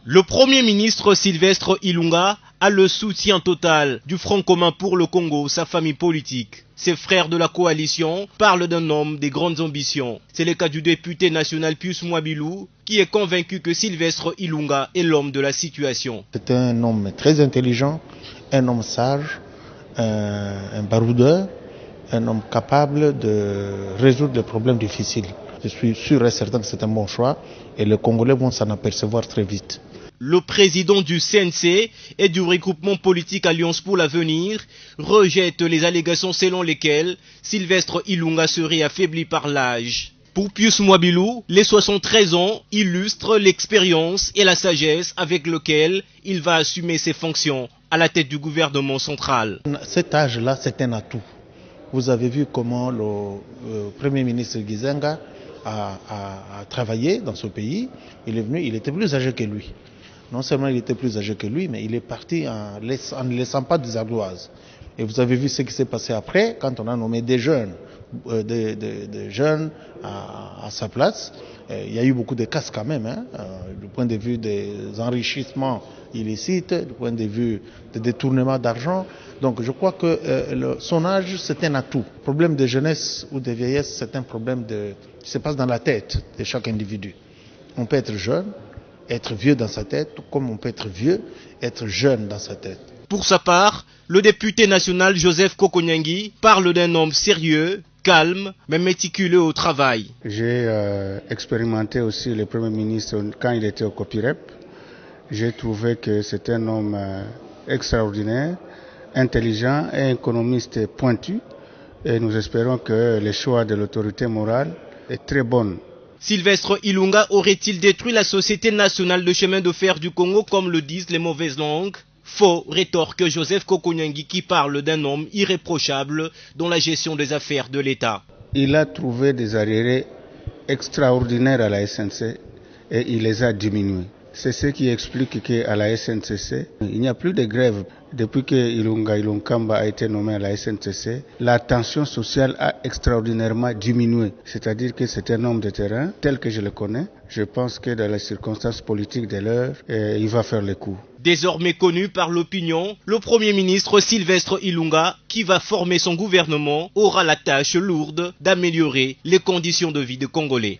Le Premier ministre Sylvestre Ilunga a le soutien total du Front commun pour le Congo, sa famille politique. Ses frères de la coalition parlent d'un homme des grandes ambitions. C'est le cas du député national Pius Mwabilou, qui est convaincu que Sylvestre Ilunga est l'homme de la situation. C'est un homme très intelligent, un homme sage, un baroudeur, un homme capable de résoudre des problèmes difficiles. Je suis sûr et certain que c'est un bon choix et les Congolais vont s'en apercevoir très vite. Le président du CNC et du regroupement politique Alliance pour l'avenir rejette les allégations selon lesquelles Sylvestre Ilunga serait affaibli par l'âge. Pour Pius Mwabilou, les 73 ans illustrent l'expérience et la sagesse avec lesquelles il va assumer ses fonctions à la tête du gouvernement central. Cet âge-là, c'est un atout. Vous avez vu comment le Premier ministre Gizenga a travaillé dans ce pays. Il est venu, il était plus âgé que lui. Non seulement il était plus âgé que lui, mais il est parti en ne laissant pas des ardoises. Et vous avez vu ce qui s'est passé après, quand on a nommé des jeunes, à sa place. Il y a eu beaucoup de casse quand même, du point de vue des enrichissements illicites, du point de vue des détournements d'argent. Donc je crois que son âge, c'est un atout. Le problème de jeunesse ou de vieillesse, c'est un problème qui se passe dans la tête de chaque individu. On peut être jeune, être vieux dans sa tête, comme on peut être vieux, être jeune dans sa tête. Pour sa part, le député national Joseph Kokonyangi parle d'un homme sérieux, calme, mais méticuleux au travail. J'ai expérimenté aussi le Premier ministre quand il était au COPIREP. J'ai trouvé que c'est un homme extraordinaire, intelligent et économiste pointu. Et nous espérons que le choix de l'autorité morale est très bon. Sylvestre Ilunga aurait-il détruit la Société nationale de chemin de fer du Congo comme le disent les mauvaises langues? Faux, rétorque Joseph Kokonyangi qui parle d'un homme irréprochable dans la gestion des affaires de l'État. Il a trouvé des arriérés extraordinaires à la SNC et il les a diminués. C'est ce qui explique qu'à la SNCC, il n'y a plus de grève. Depuis que Ilunga Ilunkamba a été nommé à la SNCC, la tension sociale a extraordinairement diminué. C'est-à-dire que c'est un homme de terrain, tel que je le connais. Je pense que dans les circonstances politiques de l'heure, il va faire le coup. Désormais connu par l'opinion, le Premier ministre Sylvestre Ilunga, qui va former son gouvernement, aura la tâche lourde d'améliorer les conditions de vie des Congolais.